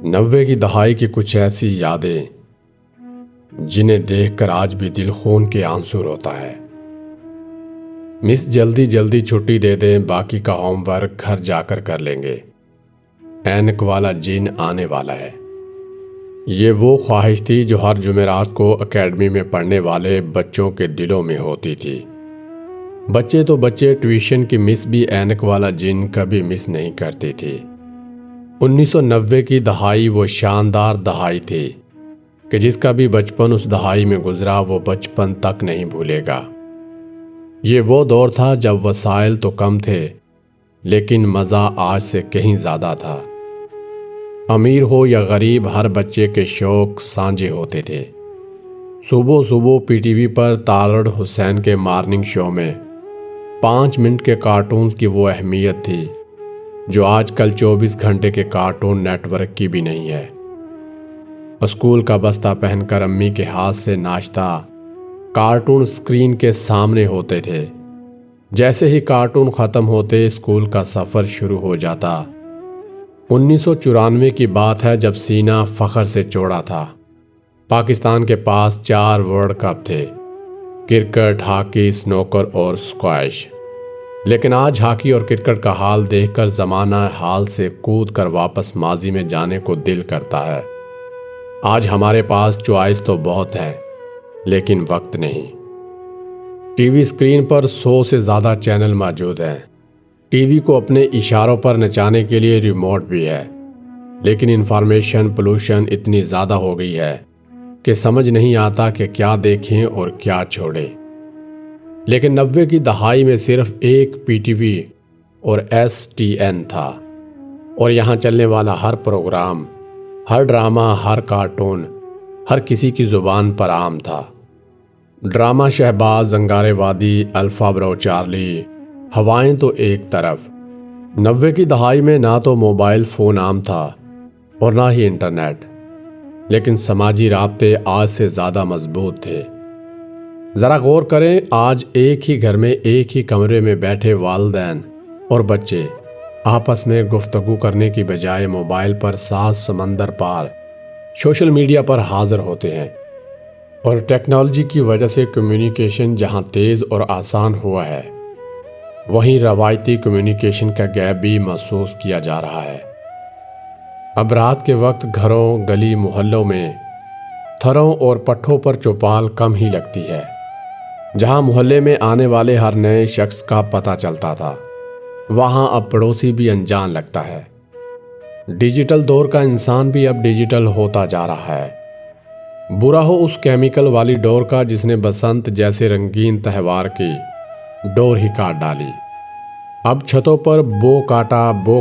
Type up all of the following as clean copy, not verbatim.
90 کی دہائی کی کچھ ایسی یادیں جنہیں دیکھ کر آج بھی دل خون کے آنسو روتا ہے۔ مس جلدی جلدی چھٹی دے دیں، باقی کا ہوم ورک گھر جا کر لیں گے، اینک والا جن آنے والا ہے۔ یہ وہ خواہش تھی جو ہر جمعرات کو اکیڈمی میں پڑھنے والے بچوں کے دلوں میں ہوتی تھی۔ بچے تو بچے، ٹیوشن کی مس بھی اینک والا جن کبھی مس نہیں کرتی تھی۔ 1990 کی دہائی وہ شاندار دہائی تھی کہ جس کا بھی بچپن اس دہائی میں گزرا وہ بچپن تک نہیں بھولے گا۔ یہ وہ دور تھا جب وسائل تو کم تھے لیکن مزہ آج سے کہیں زیادہ تھا۔ امیر ہو یا غریب، ہر بچے کے شوق سانجے ہوتے تھے۔ صبح صبح پی ٹی وی پر تارڑ حسین کے مارننگ شو میں 5 منٹ کے کارٹونز کی وہ اہمیت تھی جو آج کل 24 گھنٹے کے کارٹون نیٹ ورک کی بھی نہیں ہے۔ اسکول کا بستہ پہن کر امی کے ہاتھ سے ناشتہ کارٹون اسکرین کے سامنے ہوتے تھے۔ جیسے ہی کارٹون ختم ہوتے اسکول کا سفر شروع ہو جاتا۔ 1994 کی بات ہے جب سینہ فخر سے چوڑا تھا۔ پاکستان کے پاس 4 ورلڈ کپ تھے، کرکٹ، ہاکی، سنوکر اور اسکواش۔ لیکن آج ہاکی اور کرکٹ کا حال دیکھ کر زمانہ حال سے کود کر واپس ماضی میں جانے کو دل کرتا ہے۔ آج ہمارے پاس چوائس تو بہت ہے لیکن وقت نہیں۔ ٹی وی اسکرین پر 100 سے زیادہ چینل موجود ہیں۔ ٹی وی کو اپنے اشاروں پر نچانے کے لیے ریموٹ بھی ہے، لیکن انفارمیشن پولوشن اتنی زیادہ ہو گئی ہے کہ سمجھ نہیں آتا کہ کیا دیکھیں اور کیا چھوڑیں۔ لیکن 90 کی دہائی میں صرف ایک پی ٹی وی اور STN تھا، اور یہاں چلنے والا ہر پروگرام، ہر ڈرامہ، ہر کارٹون، ہر کسی کی زبان پر عام تھا۔ ڈرامہ شہباز، انگارے وادی، الفا برو چارلی، ہوائیں تو ایک طرف۔ 90 کی دہائی میں نہ تو موبائل فون عام تھا اور نہ ہی انٹرنیٹ، لیکن سماجی رابطے آج سے زیادہ مضبوط تھے۔ ذرا غور کریں، آج ایک ہی گھر میں ایک ہی کمرے میں بیٹھے والدین اور بچے آپس میں گفتگو کرنے کی بجائے موبائل پر 7 سمندر پار سوشل میڈیا پر حاضر ہوتے ہیں۔ اور ٹیکنالوجی کی وجہ سے کمیونیکیشن جہاں تیز اور آسان ہوا ہے، وہیں روایتی کمیونیکیشن کا گیپ بھی محسوس کیا جا رہا ہے۔ اب رات کے وقت گھروں، گلی محلوں میں تھروں اور پٹھوں پر چوپال کم ہی لگتی ہے۔ جہاں محلے میں آنے والے ہر نئے شخص کا پتہ چلتا تھا، وہاں اب پڑوسی بھی انجان لگتا ہے۔ ڈیجیٹل دور کا انسان بھی اب ڈیجیٹل ہوتا جا رہا ہے۔ برا ہو اس کیمیکل والی ڈور کا جس نے بسنت جیسے رنگین تہوار کی ڈور ہی کاٹ ڈالی۔ اب چھتوں پر بو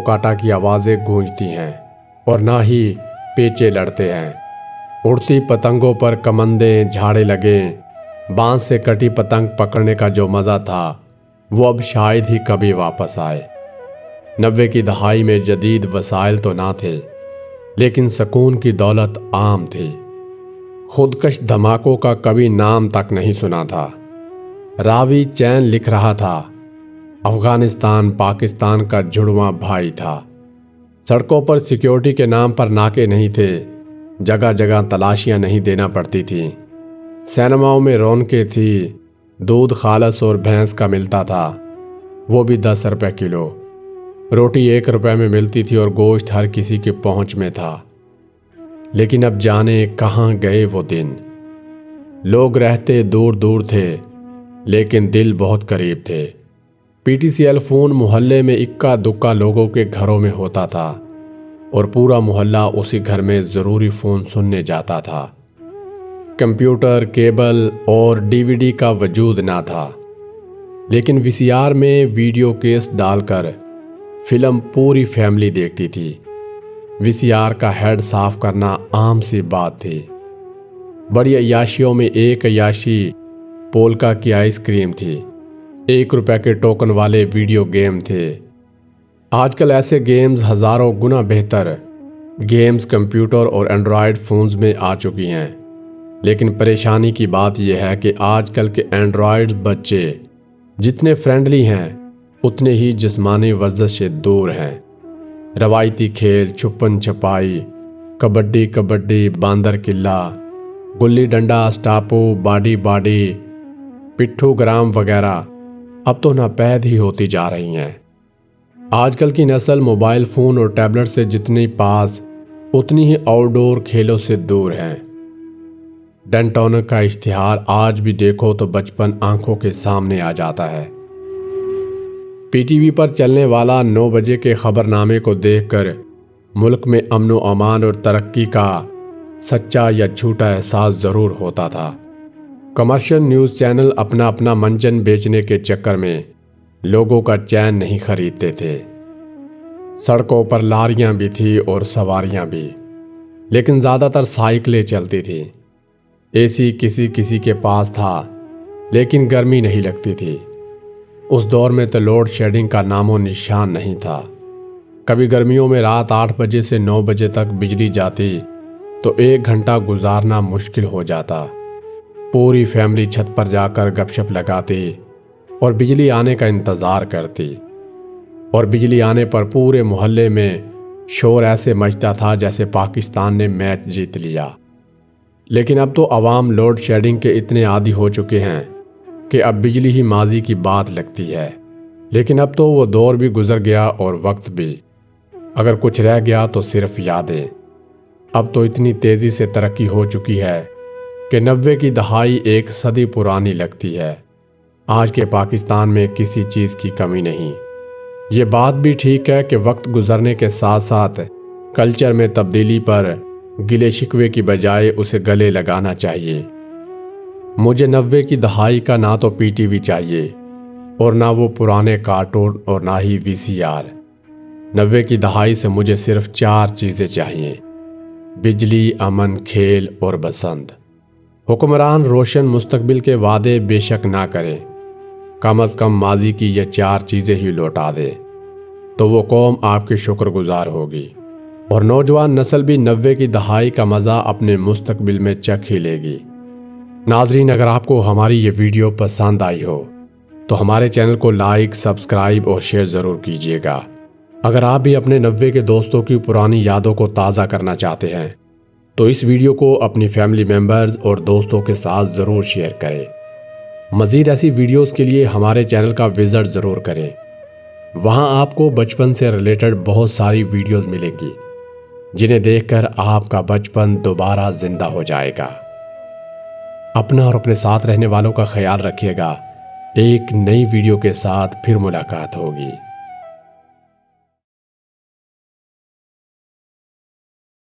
کاٹا کی آوازیں گونجتی ہیں اور نہ ہی پیچے لڑتے ہیں۔ اڑتی پتنگوں پر کمندیں، جھاڑے لگے، بانس سے کٹی پتنگ پکڑنے کا جو مزہ تھا وہ اب شاید ہی کبھی واپس آئے۔ 90 کی دہائی میں جدید وسائل تو نہ تھے لیکن سکون کی دولت عام تھی۔ خودکش دھماکوں کا کبھی نام تک نہیں سنا تھا۔ راوی چین لکھ رہا تھا، افغانستان پاکستان کا جڑواں بھائی تھا۔ سڑکوں پر سیکیورٹی کے نام پر ناکے نہیں تھے، جگہ جگہ تلاشیاں نہیں دینا پڑتی تھیں۔ سینماؤں میں رونقیں تھی، دودھ خالص اور بھینس کا ملتا تھا، وہ بھی 10 روپے کلو۔ روٹی 1 روپے میں ملتی تھی اور گوشت ہر کسی کی پہنچ میں تھا۔ لیکن اب جانے کہاں گئے وہ دن۔ لوگ رہتے دور دور تھے لیکن دل بہت قریب تھے۔ PTCL فون محلے میں اکا دکا لوگوں کے گھروں میں ہوتا تھا اور پورا محلہ اسی گھر میں ضروری فون سننے جاتا تھا۔ کمپیوٹر، کیبل اور DVD کا وجود نہ تھا، لیکن VCR میں ویڈیو کیس ڈال کر فلم پوری فیملی دیکھتی تھی۔ VCR کا ہیڈ صاف کرنا عام سی بات تھی۔ بڑی عیاشیوں میں ایک عیاشی پولکا کی آئس کریم تھی، 1 روپے کے ٹوکن والے ویڈیو گیم تھے۔ آج کل ایسے گیمز ہزاروں گنا بہتر گیمز کمپیوٹر اور اینڈرائیڈ فونز میں آ چکی ہیں، لیکن پریشانی کی بات یہ ہے کہ آج کل کے اینڈرائیڈ بچے جتنے فرینڈلی ہیں اتنے ہی جسمانی ورزش سے دور ہیں۔ روایتی کھیل، چھپن چھپائی، کبڈی کبڈی، باندر قلعہ، gilli danda, اسٹاپو، body body, پٹھو gram وغیرہ اب تو ناپید ہی ہوتی جا رہی ہیں۔ آج کل کی نسل موبائل فون اور ٹیبلٹ سے جتنی پاس اتنی ہی آؤٹ ڈور کھیلوں سے دور ہیں۔ ڈن ٹونک کا اشتہار آج بھی دیکھو تو بچپن آنکھوں کے سامنے آ جاتا ہے۔ پی ٹی وی پر چلنے والا 9 بجے کے خبر نامے کو دیکھ کر ملک میں امن و امان اور ترقی کا سچا یا جھوٹا احساس ضرور ہوتا تھا۔ کمرشل نیوز چینل اپنا اپنا منجن بیچنے کے چکر میں لوگوں کا چین نہیں خریدتے تھے۔ سڑکوں پر لاریاں بھی تھی اور سواریاں بھی، لیکن زیادہ تر سائیکلیں چلتی تھیں۔ اے سی کسی کسی کے پاس تھا، لیکن گرمی نہیں لگتی تھی۔ اس دور میں تو لوڈ شیڈنگ کا نام و نشان نہیں تھا۔ کبھی گرمیوں میں رات 8 بجے سے 9 بجے تک بجلی جاتی تو 1 گھنٹہ گزارنا مشکل ہو جاتا۔ پوری فیملی چھت پر جا کر گپ شپ لگاتی اور بجلی آنے کا انتظار کرتی، اور بجلی آنے پر پورے محلے میں شور ایسے مچتا تھا جیسے پاکستان نے میچ جیت لیا۔ لیکن اب تو عوام لوڈ شیڈنگ کے اتنے عادی ہو چکے ہیں کہ اب بجلی ہی ماضی کی بات لگتی ہے۔ لیکن اب تو وہ دور بھی گزر گیا اور وقت بھی۔ اگر کچھ رہ گیا تو صرف یادیں۔ اب تو اتنی تیزی سے ترقی ہو چکی ہے کہ 90 کی دہائی 1 صدی پرانی لگتی ہے۔ آج کے پاکستان میں کسی چیز کی کمی نہیں۔ یہ بات بھی ٹھیک ہے کہ وقت گزرنے کے ساتھ ساتھ کلچر میں تبدیلی پر گلے شکوے کی بجائے اسے گلے لگانا چاہیے۔ مجھے 90 کی دہائی کا نہ تو پی ٹی وی چاہیے اور نہ وہ پرانے کارٹون اور نہ ہی وی سی آر۔ 90 کی دہائی سے مجھے صرف 4 چیزیں چاہیے: بجلی، امن، کھیل اور بسنت۔ حکمران روشن مستقبل کے وعدے بے شک نہ کریں، کم از کم ماضی کی یہ 4 چیزیں ہی لوٹا دیں، تو وہ قوم آپ کی شکر گزار ہوگی، اور نوجوان نسل بھی 90 کی دہائی کا مزہ اپنے مستقبل میں چکھ ہی لے گی۔ ناظرین، اگر آپ کو ہماری یہ ویڈیو پسند آئی ہو تو ہمارے چینل کو لائک، سبسکرائب اور شیئر ضرور کیجیے گا۔ اگر آپ بھی اپنے 90 کے دوستوں کی پرانی یادوں کو تازہ کرنا چاہتے ہیں تو اس ویڈیو کو اپنی فیملی ممبرز اور دوستوں کے ساتھ ضرور شیئر کریں۔ مزید ایسی ویڈیوز کے لیے ہمارے چینل کا وزٹ ضرور کریں۔ وہاں آپ کو بچپن سے ریلیٹڈ بہت ساری ویڈیوز ملیں گی جنہیں دیکھ کر آپ کا بچپن دوبارہ زندہ ہو جائے گا۔ اپنا اور اپنے ساتھ رہنے والوں کا خیال رکھیے گا۔ ایک نئی ویڈیو کے ساتھ پھر ملاقات ہوگی۔